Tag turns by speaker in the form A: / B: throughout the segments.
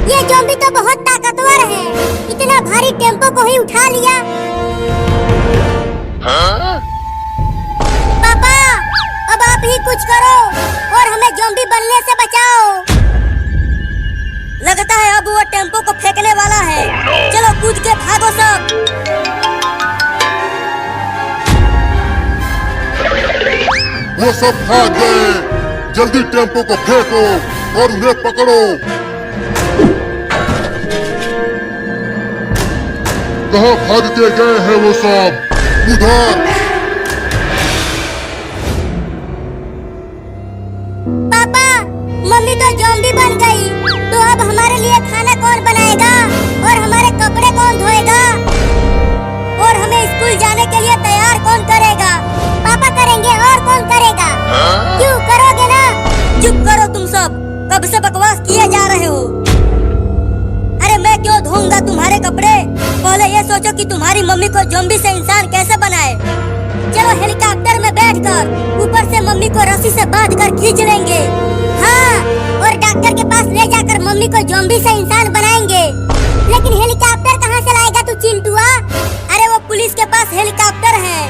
A: ये ज़ॉम्बी तो बहुत ताकतवर है, इतना भारी टेम्पो को ही उठा लिया। पापा, अब आप ही कुछ करो और हमें ज़ॉम्बी बनने से बचाओ। लगता है अब वो टेम्पो को फेंकने वाला है। चलो कूद के भागो सब।
B: वो सब भाग गए। जल्दी टेम्पो को फेंको और उन्हें पकड़ो। कहाँ भाग के गए हैं वो सब? उधर।
A: पापा, मम्मी तो ज़ॉम्बी बन गई, तो अब हमारे लिए खाना कौन बनाएगा और हमारे कपड़े कौन धोएगा और हमें स्कूल जाने के लिए तैयार कौन करेगा? पापा करेंगे और कौन करेगा? क्यों करोगे ना? चुप करो तुम सब, कब से बकवास किए जा रहे हो। अरे मैं क्यों धोऊंगा तुम्हारे कपड़े? पहले ये सोचो कि तुम्हारी मम्मी को ज़ॉम्बी से इंसान कैसे बनाए। चलो हेलीकॉप्टर में बैठकर ऊपर से मम्मी को रस्सी से बांधकर खींच लेंगे। हाँ, और डॉक्टर के पास ले जाकर मम्मी को ज़ॉम्बी से इंसान बनाएंगे। लेकिन हेलीकॉप्टर कहाँ से लाएगा तू चिंटुआ? अरे वो पुलिस के पास हेलीकॉप्टर है,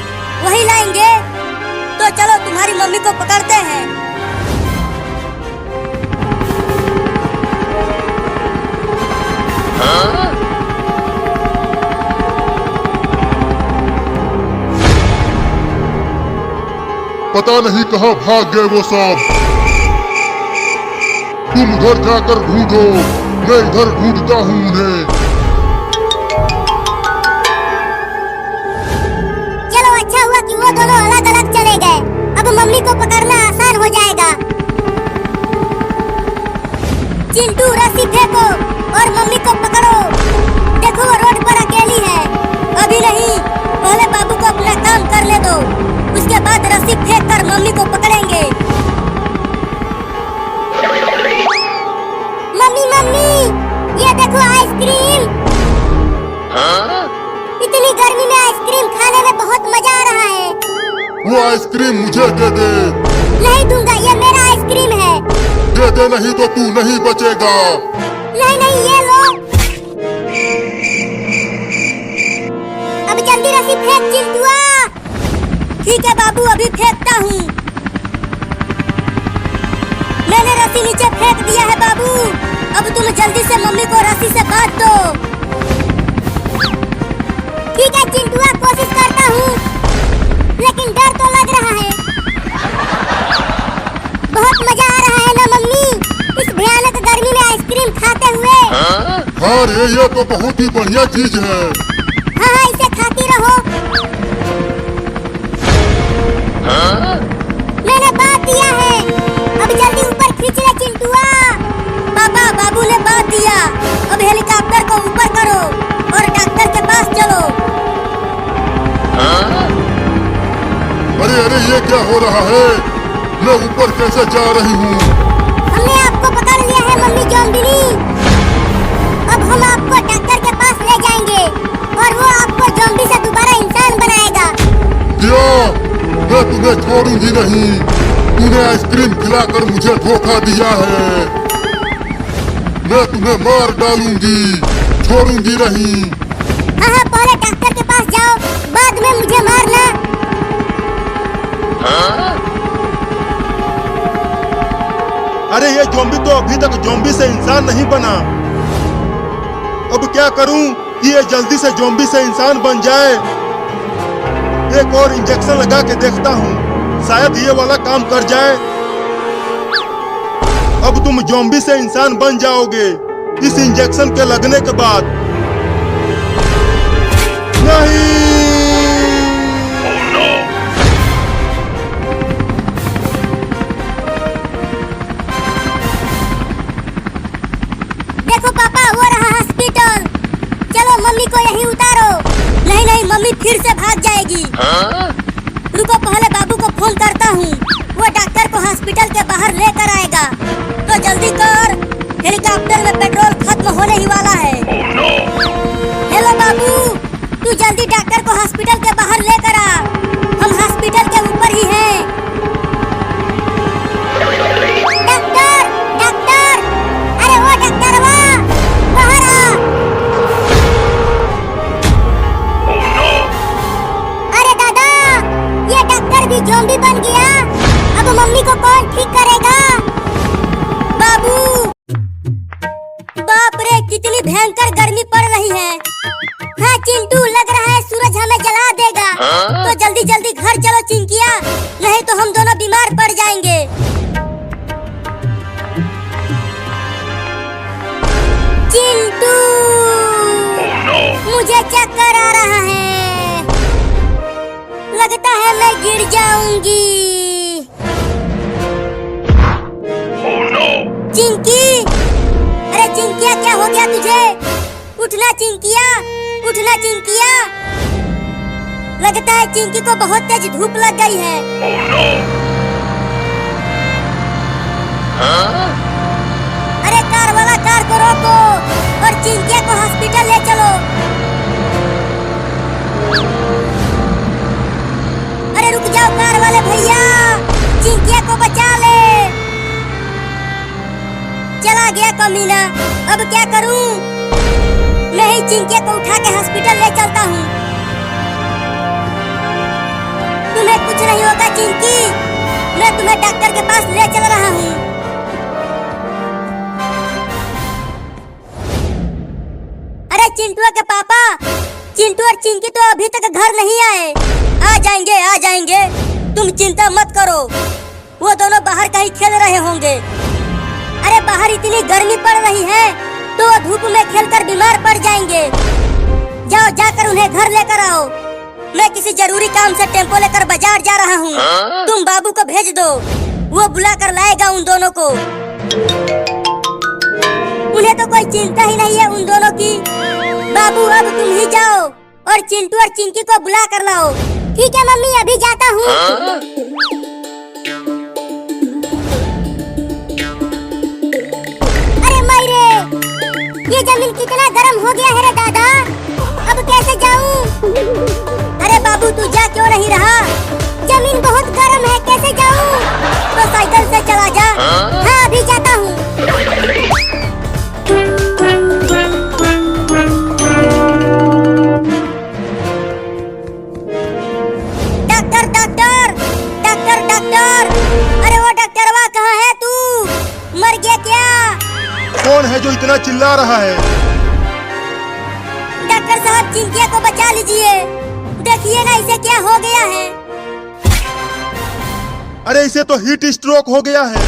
A: वही लाएंगे। तो चलो तुम्हारी मम्मी को पकड़ते हैं।
B: पता नहीं कहाँ भाग गए वो सब। तुम उधर जाकर ढूंढो, मैं इधर ढूंढता हूँ उन्हें।
A: चलो अच्छा हुआ कि वो दोनों अलग अलग चले गए। अब मम्मी को पकड़ना आसान हो जाएगा। चिंटू रस्सी फेंको और मम्मी को पकड़ो। देखो वो रोड पर अकेली है। अभी नहीं, पहले बाबू को अपना काम करने दो, उसके बाद रस्सी फेंककर मम्मी को पकड़ेंगे। मम्मी मम्मी, ये देखो आइसक्रीम। इतनी गर्मी में आइसक्रीम खाने में बहुत मजा आ रहा है।
B: वो आइसक्रीम मुझे दे दे।
A: नहीं दूंगा, ये मेरा आइसक्रीम है।
B: दे दे, नहीं तो तू नहीं बचेगा।
A: नहीं नहीं, ये लो। अब जल्दी रस्सी फेंक चिंटुआ। ठीक है बाबू, अभी फेंकता हूँ। मैंने रस्सी नीचे फेंक दिया है बाबू। अब तुम जल्दी से मम्मी को रस्सी से बांध दो। ठीक है चिंटुआ, कोशिश करता हूँ, लेकिन डर तो लग रहा है। बहुत मजा आ रहा है ना मम्मी, इस भयानक गर्मी में आइसक्रीम खाते हुए।
B: हाँ रे, ये तो बहुत ही बढ़िया चीज है।
A: हाँ हाँ, इसे खाती रहो। मैंने बांध दिया है, अब जल्दी ऊपर खींच ले चिंटुआ। पापा, बाबू ने बांध दिया। अब हेलीकॉप्टर को ऊपर करो और डॉक्टर के पास चलो।
B: अरे अरे, ये क्या हो रहा है? मैं ऊपर कैसे जा रही हूँ?
A: हमने आपको पकड़ लिया है मम्मी ज़ॉम्बिनी। अब हम आपको डॉक्टर के पास ले जाएंगे और वो आपको ज़ॉम्बी से दोबारा इंसान बनाएगा।
B: क्या? मैं तुम्हें छोड़ूंगी नहीं। तूने आइसक्रीम खिलाकर मुझे धोखा दिया है। मैं तुम्हें मार डालूंगी, छोड़ूंगी नहीं।
A: हाँ हाँ, पहले डॉक्टर के पास जाओ, बाद में मुझे मारना।
C: अरे ये ज़ॉम्बी तो अभी तक ज़ॉम्बी से इंसान नहीं बना। अब क्या करूं कि ये जल्दी से ज़ॉम्बी से इंसान बन जाए। एक और इंजेक्शन लगा के देखता हूं, शायद ये वाला काम कर जाए। अब तुम ज़ॉम्बी से इंसान बन जाओगे इस इंजेक्शन के लगने के बाद। नहीं।
A: देखो पापा, वो रहा हॉस्पिटल। चलो मम्मी को यहीं उतारो। नहीं नहीं, मम्मी फिर से भाग जाएगी। रुको, पहले बाबू को फोन करता हूँ, वो डॉक्टर को हॉस्पिटल के बाहर लेकर आएगा। तो जल्दी कर, हेलीकॉप्टर में पेट्रोल खत्म होने ही वाला है। हेलो बाबू, तू जल्दी डॉक्टर को हॉस्पिटल के बाहर लेकर आ। हम हॉस्पिटल के ऊपर ही हैं। डॉक्टर, डॉक्टर, अरे वो डॉक्टर, कितनी भयंकर गर्मी पड़ रही है। हाँ चिंटू, लग रहा है सूरज हमें जला देगा। तो जल्दी जल्दी घर चलो चिंकिया, नहीं तो हम दोनों बीमार पड़ जाएंगे। चिंटू, मुझे चक्कर आ रहा है, लगता है मैं गिर जाऊंगी। चिंकी, अरे चिंकिया क्या हो गया तुझे? उठना चिंकिया, उठना चिंकिया। लगता है चिंकी को बहुत तेज धूप लग गई है। अरे कार वाला, कार को रोको और चिंकिया को हॉस्पिटल ले चलो। अरे रुक जाओ कार वाले भैया, चिंकिया को बचा ले। चला गया कमीना, अब क्या करूं? मैं ही चिंकिया को उठा के हॉस्पिटल ले चलता हूं। तुम्हें कुछ नहीं होगा चिंकी, मैं तुम्हें डॉक्टर के पास ले चल रहा हूं। अरे चिंटू के पापा, चिंटू और चिंकी तो अभी तक घर नहीं आए। आ जाएंगे, आ जाएंगे, तुम चिंता मत करो। वो दोनों बाहर कहीं खेल रहे होंगे। अरे बाहर इतनी गर्मी पड़ रही है तो वो धूप में खेलकर बीमार पड़ जाएंगे। जाओ, जाकर उन्हें घर लेकर आओ। मैं किसी जरूरी काम से टेम्पो लेकर बाजार जा रहा हूँ। तुम बाबू को भेज दो, वो बुला कर लाएगा उन दोनों को। उन्हें तो कोई चिंता ही नहीं है उन दोनों की। बाबू अब तुम ही जाओ और चिंटू और चिंकी को बुला कर लाओ। ठीक है मम्मी, अभी जाता हूँ। ये जमीन कितना गर्म हो गया है रे दादा, अब कैसे जाऊं? अरे बाबू तू जा क्यों नहीं रहा? जमीन बहुत गर्म है, कैसे जाऊं? तो साइकिल से चला जा। हाँ अभी जाता हूँ। डॉक्टर डॉक्टर डॉक्टर डॉक्टर, अरे वो डॉक्टरवा कहाँ है तू? मर गया क्या?
C: कौन है जो इतना चिल्ला रहा है?
A: डॉक्टर साहब चिंकिया को बचा लीजिए, देखिए ना इसे क्या हो गया है।
C: अरे इसे तो हीट स्ट्रोक हो गया है,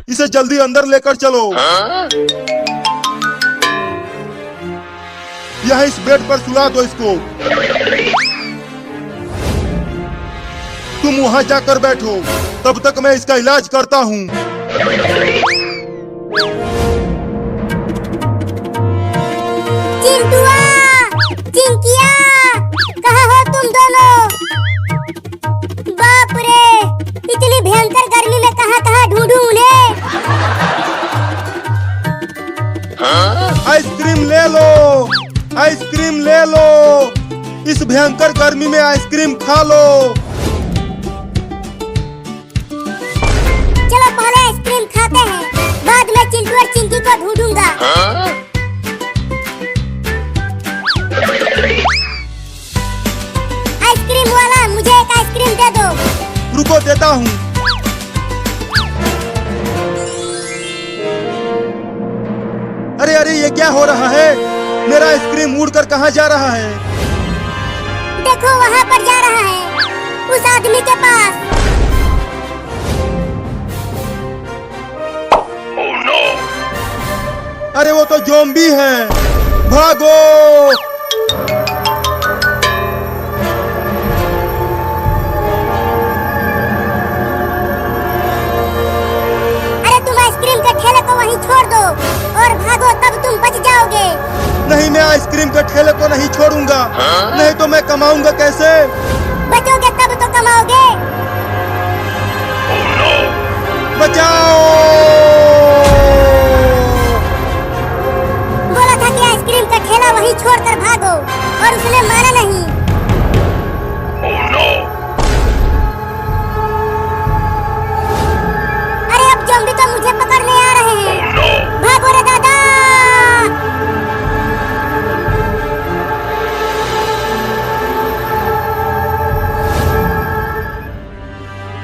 C: इसे जल्दी अंदर लेकर चलो। यहाँ इस बेड पर सुला दो इसको। तुम वहाँ जाकर बैठो, तब तक मैं इसका इलाज करता हूँ।
A: चिंटुआ, चिंकिया, कहाँ हो तुम दोनों? बाप रे, इतनी भयंकर गर्मी में कहाँ ढूंढूं उन्हें?
C: आइसक्रीम ले लो, आइसक्रीम ले लो, इस भयंकर गर्मी में आइसक्रीम खा लो।
A: चलो पहले आइसक्रीम खाते हैं, बाद में चिंटू और चिंकी को ढूंढूंगा। आइसक्रीम वाला, मुझे एक आइसक्रीम दे दो।
C: रुको देता हूँ। अरे अरे ये क्या हो रहा है? मेरा आइसक्रीम उड़कर कहाँ जा रहा है?
A: देखो वहाँ पर जा रहा है, उस आदमी के पास।
C: अरे वो तो ज़ॉम्बी है, भागो!
A: अरे तुम आइसक्रीम के ठेले को वहीं छोड़ दो और भागो, तब तुम बच जाओगे।
C: नहीं, मैं आइसक्रीम के ठेले को नहीं छोड़ूंगा, नहीं तो मैं कमाऊंगा कैसे?
A: बचोगे तब तो कमाओगे।
C: बचाओ!
A: बोला था कि आइसक्रीम का ठेला वहीं छोड़कर भागो, और उसने माना नहीं। अरे अब ज़ॉम्बी तो मुझे पकड़ने आ रहे हैं। भागो रे दादा!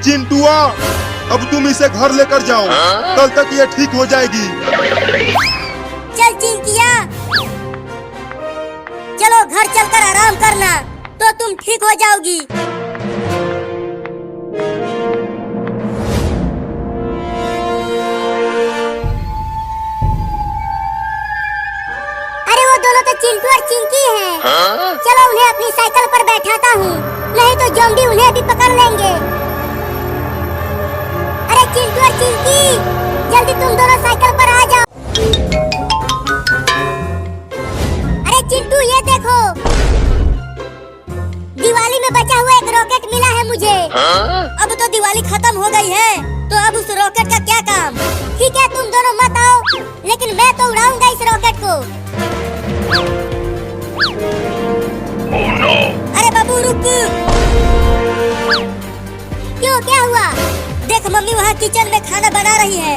C: चिंटुआ, अब तुम इसे घर लेकर जाओ, कल तक ये ठीक हो जाएगी।
A: चल चिंकिया, तुम ठीक हो जाओगी। अरे वो दोनों तो चिंटू और चिंकी हैं। चलो उन्हें अपनी साइकिल पर बैठाता हूँ, नहीं तो ज़ॉम्बी उन्हें भी पकड़ लेंगे। अरे चिंटू और चिंकी, जल्दी तुम दोनों साइकिल पर आ जाओ। अरे चिंटू ये देखो, दिवाली में बचा हुआ एक रॉकेट मिला है मुझे। अब तो दिवाली खत्म हो गई है, तो अब उस रॉकेट का क्या काम। ठीक है तुम दोनों मत आओ, लेकिन मैं तो उड़ाऊंगा इस रॉकेट को। अरे बाबू रुक। क्यों, क्या हुआ? देख मम्मी वहाँ किचन में खाना बना रही है।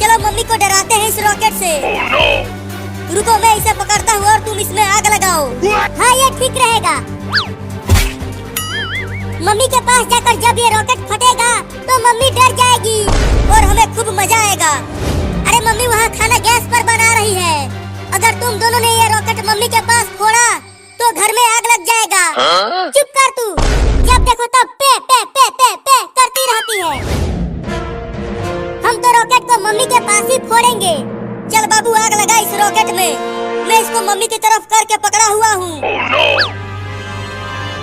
A: चलो मम्मी को डराते हैं इस रॉकेट से। रुको मैं इसे पकड़ता हूँ और तुम इसमें आग लगाओ। हाँ ये ठीक रहेगा। मम्मी के पास जाकर जब ये रॉकेट फटेगा तो मम्मी डर जाएगी और हमें खूब मजा आएगा। अरे मम्मी वहाँ खाना गैस पर बना रही है। अगर तुम दोनों ने ये रॉकेट मम्मी के पास फोड़ा तो घर में आग लग जाएगा। चुप कर तू, जब देखो तब पे पे पे पे पे करती रहती है। हम तो रॉकेट को मम्मी के पास ही फोड़ेंगे। चल बाबू आग लगा इस रॉकेट में। मैं इसको मम्मी की तरफ करके पकड़ा हुआ हूँ।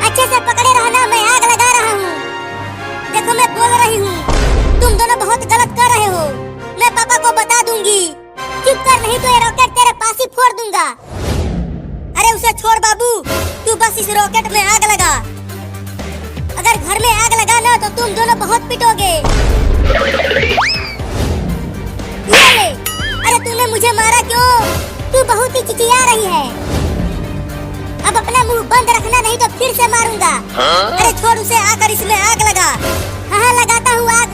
A: अच्छे से पकड़े रहना, मैं आग लगा रहा हूँ। देखो मैं बोल रही हूँ, तुम दोनों बहुत गलत कर रहे हो। मैं पापा को बता दूंगी। चुप कर, नहीं तो ये रॉकेट तेरे पास ही फोड़ दूंगा। अरे उसे छोड़ बाबू, तू बस इस रॉकेट में आग लगा। अगर घर में आग लगा ना तो तुम दोनों बहुत पिटोगे। ये ले। अरे तूने मुझे मारा क्यों? तू बहुत ही चिचिया रही है। अब अपना मुंह बंद रखना, नहीं तो फिर से मारूंगा। अरे छोड़ उसे, आकर इसमें आग लगा। हाँ लगाता हूँ आग।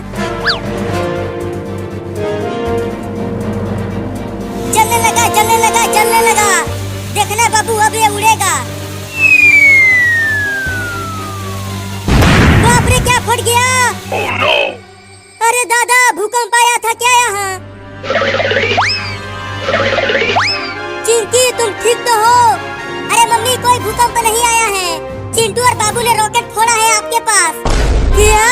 A: जलने लगा जलने लगा जलने लगा। देखना बाबू अब ये उड़ेगा। बाप रे क्या फट गया। अरे दादा भूकंप आया था क्या यहाँ? चिंकी तुम ठीक तो हो? अरे मम्मी कोई भूकंप नहीं आया है। चिंटू और बाबू ने रॉकेट फोड़ा है आपके पास। क्या?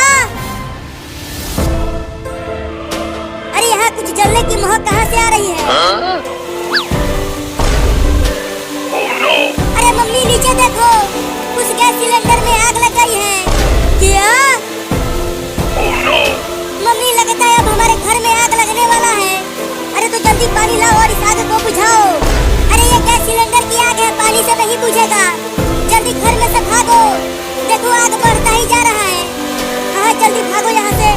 A: अरे यहाँ कुछ जलने की महक कहाँ से आ रही है? अरे मम्मी नीचे देखो, उस गैस सिलेंडर में आग लग गई है। क्या? मम्मी लगता है अब हमारे घर में आग लगने वाला है। अरे तो जल्दी पानी लाओ और इस आग को बुझाओ। अरे ये गैस सिलेंडर की आग है, पानी से नहीं बुझेगा। जल्दी घर में से भागो, देखो आग बढ़ता ही जा रहा है। हाँ जल्दी भागो यहाँ से।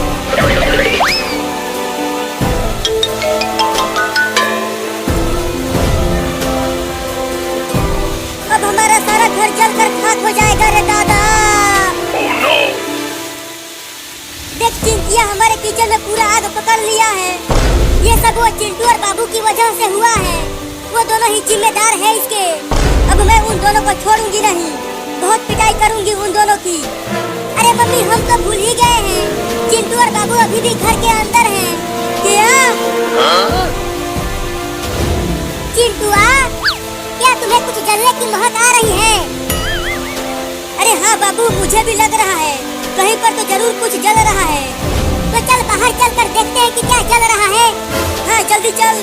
A: अब हमारा सारा घर जलकर खाक हो जाएगा रे दादा। देख चिंकिया हमारे किचन में पूरा आग पकड़ लिया है। ये सब वो चिंटू और बाबू की वजह से हुआ है। वो दोनों ही जिम्मेदार है इसके। अब मैं उन दोनों को छोड़ूंगी नहीं, बहुत पिटाई करूंगी उन दोनों की। अरे मम्मी हम तो भूल ही गए हैं, चिंटू और बाबू अभी भी घर के अंदर हैं। क्या? चिंटुआ क्या तुम्हें कुछ जलने की महक आ रही है? अरे हाँ बाबू मुझे भी लग रहा है, कहीं पर तो जरूर कुछ जल रहा है। तो चल बाहर चल कर देखते हैं कि क्या जल रहा है। हाँ जल्दी चल।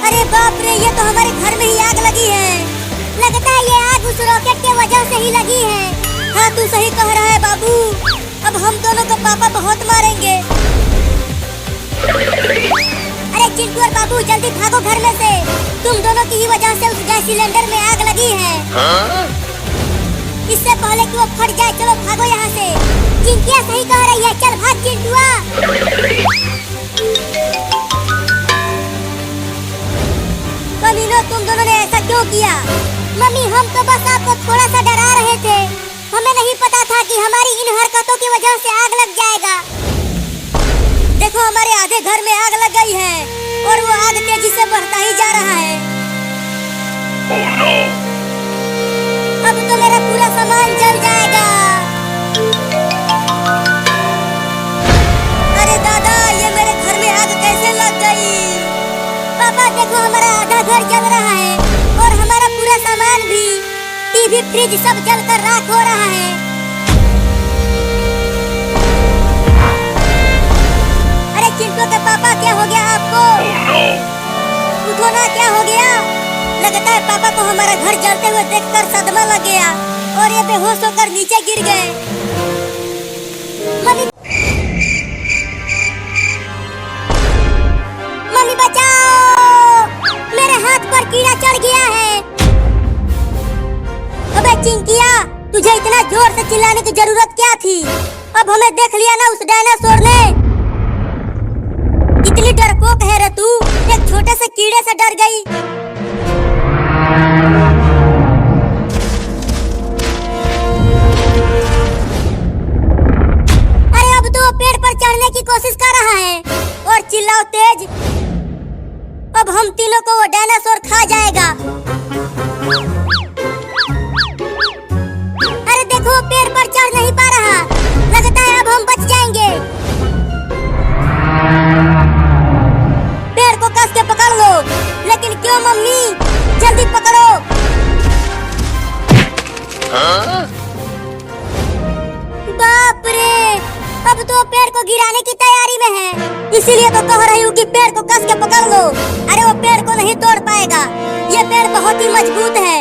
A: अरे बाप रे, ये तो हमारे घर में ही आग लगी है। लगता है ये आग उस रॉकेट के वजह से ही लगी है। हाँ तू सही कह रहा है बाबू, अब हम दोनों को पापा बहुत मारेंगे। अरे चिंटू और बाबू जल्दी भागो घर में से, तुम दोनों की ही वजह से उस गैस सिलेंडर में आग लगी है। इससे पहले कि वो फट जाए, चलो भागो यहाँ से। चिंकिया सही कह रही है, चल भाग चिंटुआ। कमीनों तुम दोनों ने ऐसा क्यों किया? मम्मी हम तो बस आपको थोड़ा सा डरा रहे थे, हमें नहीं पता था कि हमारी इन हरकतों की वजह से आग लग जाएगा। देखो हमारे आधे घर में आग लग गई है और वो आग तेजी से बढ़ता ही जा रहा है। अब तो मेरा पूरा सामान जल जाएगा। अरे दादा ये मेरे घर में आग कैसे लग गई? पापा देखो हमारा आधा घर जल रहा है और हमारा पूरा सामान भी, टीवी फ्रिज सब जलकर राख हो रहा है। अरे चिंटू के पापा क्या हो गया आपको? उठो ना, क्या हो गया? लगता है पापा को हमारा घर जलते हुए देखकर सदमा लग गया और ये बेहोश होकर नीचे गिर गए। मम्मी मम्मी बचाओ, मेरे हाथ पर कीड़ा चढ़ गया है। अबे चिंकिया, तुझे इतना जोर से चिल्लाने की जरूरत क्या थी? अब हमें देख लिया ना उस डायनासोर ने। इतनी डरपोक है रे तू, एक छोटे से कीड़े से डर गई। अरे अब तो पेड़ पर चढ़ने की कोशिश कर रहा है और चिल्लाओ तेज। अब हम तीनों को वो डायनासोर खा जाएगा। अरे देखो पेड़ पर चढ़ नहीं पा रहा, लगता है अब हम बच जाएंगे। पेड़ को कस के पकड़ लो। लेकिन क्यों मम्मी, जल्दी पकड़ो। बाप रे, अब तो पेड़ को गिराने की तैयारी में है। इसीलिए तो कह रही हूँ कि पेड़ को कस के पकड़ लो। अरे वो पेड़ को नहीं तोड़ पाएगा, ये पेड़ बहुत ही मजबूत है।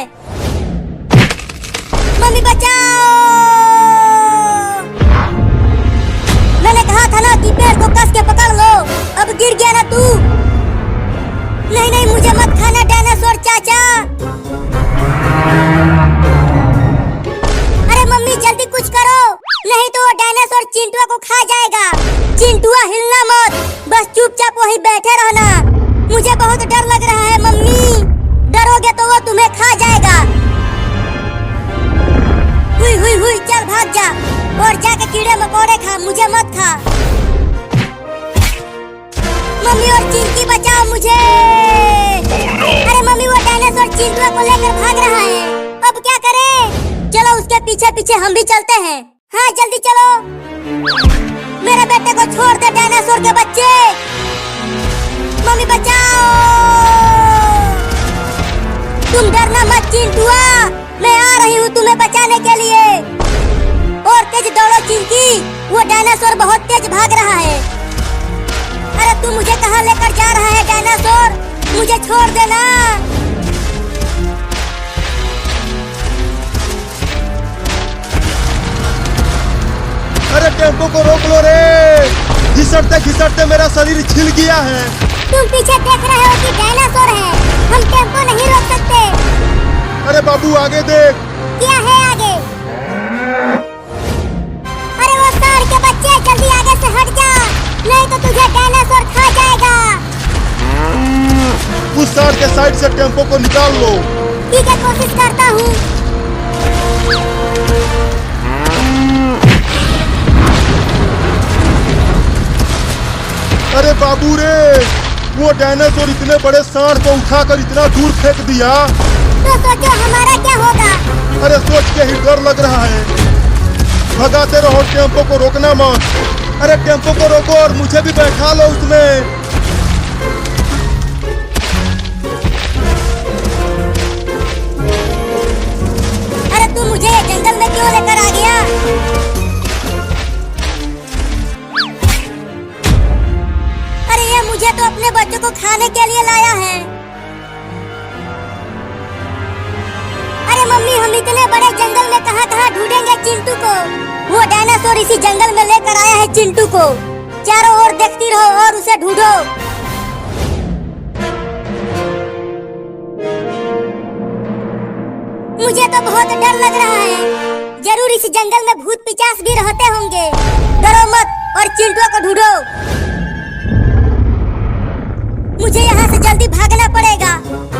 A: मम्मी बचाओ, मैंने कहा था ना कि पेड़ को कस के पकड़ लो। अब गिर गया ना तू। नहीं नहीं, मुझे मत खाना डायनासोर चाचा। अरे मम्मी जल्दी कुछ करो, नहीं तो वो डायनासोर चिंटुआ को खा जाएगा। चिंटुआ हिलना मत, बस चुपचाप वहीं बैठे रहना। मुझे बहुत डर लग रहा है मम्मी, डरोगे तो वो तुम्हें खा जाएगा। हुई हुई हुई, चल भाग जा और जाके कीड़े मकोड़े खा, मुझे मत खा। मम्मी और चिंकी बचाओ मुझे। अरे मम्मी वो डायनासोर चिंटुआ को लेकर भाग रहा है, अब क्या करें? चलो उसके पीछे पीछे हम भी चलते हैं। हाँ जल्दी चलो, मेरे बेटे को छोड़ दे डायनासोर के बच्चे। मम्मी बचाओ, तुम डरना मत चिंटुआ, मैं आ रही हूँ तुम्हें बचाने के लिए। और तेज दौड़ो चिंकी, वो डायनासोर बहुत तेज भाग रहा है। अरे तू मुझे कहाँ लेकर जा रहा है डायनासोर? मुझे छोड़ देना।
C: अरे टेम्पो को रोक लो रे, घिसटते घिसटते मेरा शरीर छिल गया है।
A: तुम पीछे देख रहे हो कि डायनासोर है, हम टेम्पो नहीं रोक सकते।
C: अरे बाबू आगे देख।
A: क्या है आगे? अरे वो सांड के बच्चे, जल्दी आगे से हट जा, नहीं तो तुझे डायनासोर खा जाएगा।
C: उस सांड के साइड से टेम्पो को निकाल लो।
A: ठीक है, कोशिश करता हूँ।
C: अरे बाबू रे, वो डायनासोर इतने बड़े सांड को उठाकर इतना दूर फेंक दिया।
A: तो सोचो हमारा क्या होगा।
C: अरे सोच के ही डर लग रहा है। भगाते रहो, टेम्पो को रोकना मत। अरे टेम्पो को रोको और मुझे भी बैठा लो उसमें।
A: अरे तू मुझे जंगल में क्यों लेकर आ गया? अरे ये मुझे तो अपने बच्चों को खाने के लिए लाया है। अरे मम्मी, हम इतने बड़े जंगल में कहाँ कहाँ ढूंढेंगे चिंटू को? वो डायनासोर इसी जंगल में लेकर आया है चिंटू को। चारों ओर देखती रहो और उसे ढूंढो। मुझे तो बहुत डर लग रहा है, जरूर इस जंगल में भूत पिचास भी रहते होंगे। डरो मत और चिंटू को ढूंढो। मुझे यहाँ से जल्दी भागना पड़ेगा,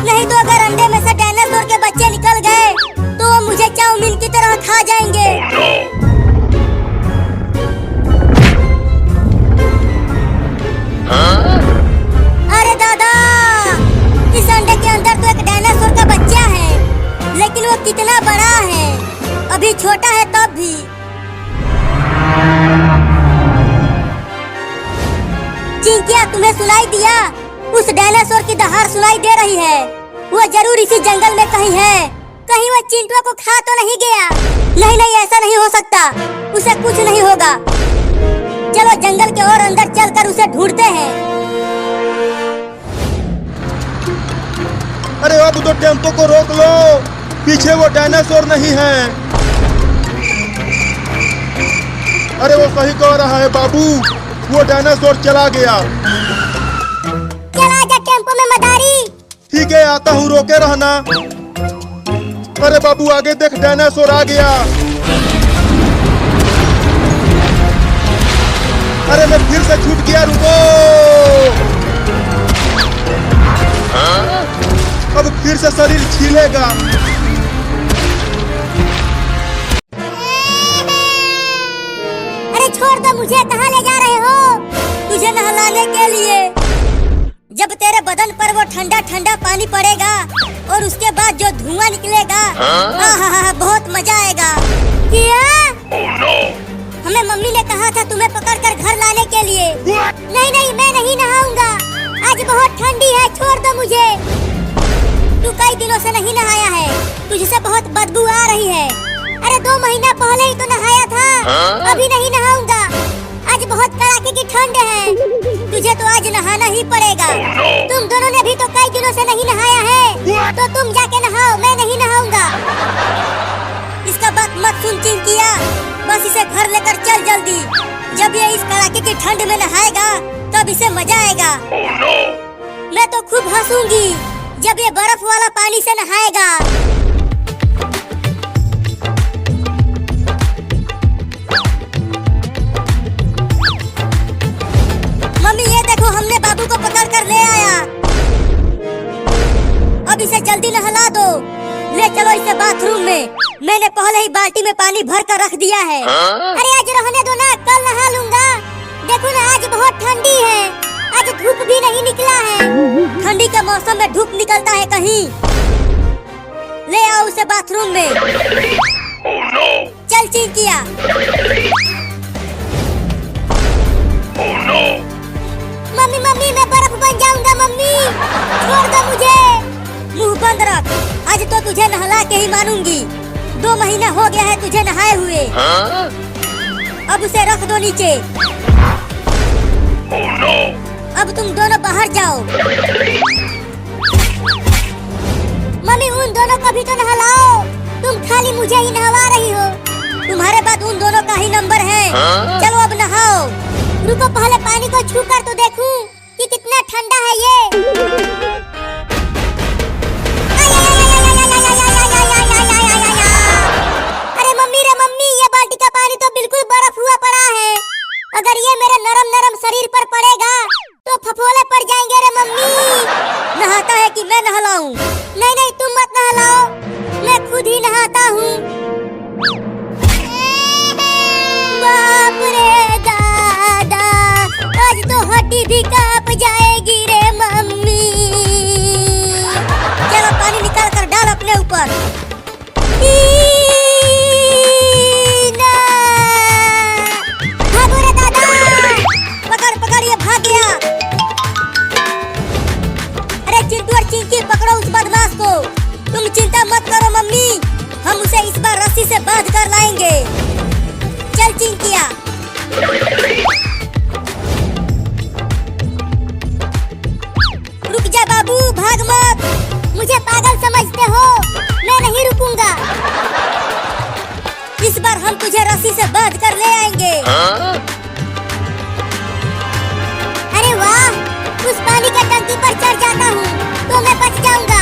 A: नहीं तो अगर अंडे में से डायनासोर के बच्चे निकल गए तो वो मुझे चाउमीन की तरह खा जाएंगे। अरे दादा, इस अंडे के अंदर तो एक डायनासोर का बच्चा है, लेकिन वो कितना बड़ा है, अभी छोटा है तब भी। चिंकिया, तुम्हें सुनाई दिया? उस डायनासोर की दहाड़ सुनाई दे रही है। वो जरूर इसी जंगल में कहीं है। कहीं वो चिंटुआ को खा तो नहीं गया? नहीं नहीं, ऐसा नहीं हो सकता। उसे कुछ नहीं होगा। चलो जंगल के और अंदर चलकर उसे ढूंढते हैं।
C: अरे अब तो टेम्पो को रोक लो, पीछे वो डायनासोर नहीं है। अरे वो सही कह रहा है बाबू, वो डायनासोर चला गया।
A: चला जा टेम्पो में मदारी।
C: ठीक है, आता हूँ, रोके रहना। अरे बाबू आगे देख, डायनासोर आ गया। अरे मैं फिर से छूट गया, रुको। अब फिर से शरीर छीलेगा।
A: अरे छोड़ दो मुझे, कहाँ ले जा रहे हो? तुझे नहलाने के लिए। जब तेरे बदन पर वो ठंडा ठंडा पानी पड़ेगा और उसके बाद जो धुआं निकलेगा, बहुत मजा आएगा। क्या? हमें मम्मी ने कहा था तुम्हें पकड़कर घर लाने के लिए। नहीं नहीं, मैं नहीं नहाऊंगा। आज बहुत ठंडी है, छोड़ दो मुझे। तू कई दिनों से नहीं नहाया है, तुझसे बहुत बदबू आ रही है। अरे 2 महीना पहले ही तो नहाया था। अभी नहीं नहाऊंगा। आज बहुत कड़ाके की ठंड है, तुझे तो आज नहाना ही पड़ेगा। तुम दोनों ने भी तो कई दिनों से नहीं नहाया है, तो तुम जाके नहाओ, मैं नहीं नहाऊंगा। इसका बात मत सुन चिंकिया, बस इसे घर लेकर चल जल्दी। जब ये इस कड़ाके की ठंड में नहाएगा तब इसे मजा आएगा। मैं तो खूब हंसूंगी जब ये बर्फ वाला पानी से नहाएगा। मम्मी ये देखो, हमने बाबू को पकड़ कर ले आया। अब इसे जल्दी नहला दो। ले चलो इसे बाथरूम में। मैंने पहले ही बाल्टी में पानी भर कर रख दिया है। अरे आज रहने दो ना, कल नहा लूंगा। देखो ना, आज बहुत ठंडी है। आज धूप भी नहीं निकला है। ठंडी के मौसम में धूप निकलता है कहीं? ले आओ उसे बाथरूम में। चल चिंकिया। मम्मी मम्मी, मैं बर्फ बन जाऊंगा। मम्मी छोड़ दो मुझे। मुंह बंद रख, आज तो तुझे नहला के ही मानूंगी। 2 महीना हो गया है तुझे नहाए हुए। अब उसे रख दो नीचे। अब तुम दोनों बाहर जाओ। मम्मी उन दोनों को भी तो नहलाओ, तुम खाली मुझे ही नहवा रही हो। तुम्हारे बाद उन दोनों का ही नंबर है। चलो अब नहाओ। रुको, पहले पानी को छू कर तो देखूं कि कितना ठंडा है ये। अरे मम्मी रे मम्मी, ये बाल्टी का पानी तो बिल्कुल बर्फ हुआ पड़ा है। अगर ये मेरे नरम नरम शरीर पर पड़ेगा तो फफोले पड़ जाएंगे रे मम्मी। नहाता है कि मैं नहलाऊं? नहीं नहीं, तुम मत नहलाओ, मैं खुद ही नहाता हूँ। बाप रे दादा, आज तो हड्डी भी कांप जाएगी रे मम्मी। चलो पानी निकाल कर डाल अपने ऊपर। भागो रे दादा, पकड़ पकड़, ये भाग गया। अरे चिंटू और चिंकी, पकड़ो उस बदमाश को। तुम चिंता मत करो मम्मी, हम उसे इस बार रस्सी से बांध कर लाएंगे। चल चिंकिया। रुक जा बाबू, भाग मत। मुझे पागल समझते हो? मैं नहीं रुकूंगा। इस बार हम तुझे रस्सी से बांध कर ले आएंगे। अरे वाह, उस पानी के टंकी पर चढ़ जाता हूँ तो मैं बच जाऊंगा।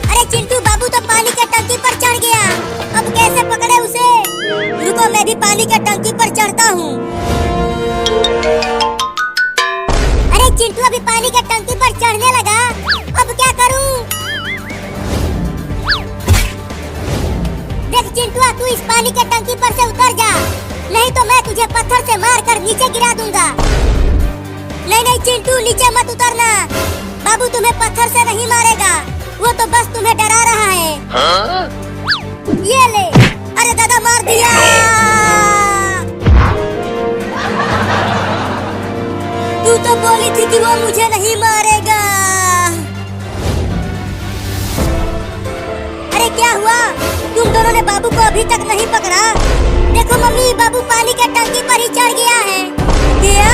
A: अरे चिंटू, बाबू तो पानी के टंकी पर चढ़ गया। अब कैसे पकड़े उसे? रुको, मैं भी पानी के टंकी पर चढ़ता हूँ। अरे चिंटू अभी पानी के टंकी पर चढ़ने लगा, अब क्या करूँ? देख चिंटू, तू इस पानी के टंकी पर से उतर जा, नहीं तो मैं तुझे पत्थर से मार कर नीचे गिरा दूंगा। नहीं नहीं चिंटू, नीचे मत उतरना। बाबू तुम्हें पत्थर से नहीं मारेगा, वो तो बस तुम्हें डरा रहा है। ये ले। अरे दादा, मार दिया। बोली थी कि वो मुझे नहीं मारेगा। अरे क्या हुआ? तुम दोनों ने बाबू को अभी तक नहीं पकड़ा? देखो मम्मी, बाबू पानी के टंकी पर ही चढ़ गया है। क्या?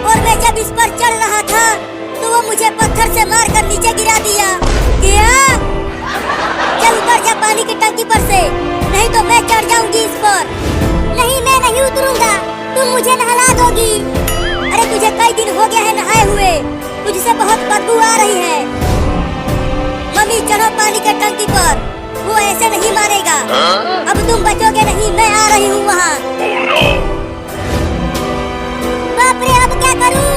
A: और मैं जब इस पर चढ़ रहा था तो वो मुझे पत्थर से मारकर नीचे गिरा दिया। क्या? चल उतर जा पानी की टंकी पर से, नहीं तो मैं चढ़ जाऊंगी इस पर। नहीं, मैं नहीं उतरूंगा, तुम मुझे नहला दोगी। अरे तुझे कई दिन हो गया है नहाए हुए, तुझसे बहुत बदबू आ रही है। मम्मी चढ़ो पानी के टंकी पर, वो ऐसे नहीं मारेगा। अब तुम बचोगे नहीं, मैं आ रही हूँ वहाँ। बाप रे, अब क्या करूँ?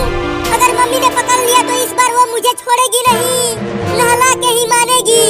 A: अगर मम्मी ने पकड़ लिया तो इस बार वो मुझे छोड़ेगी नहीं, नहला के ही मानेगी।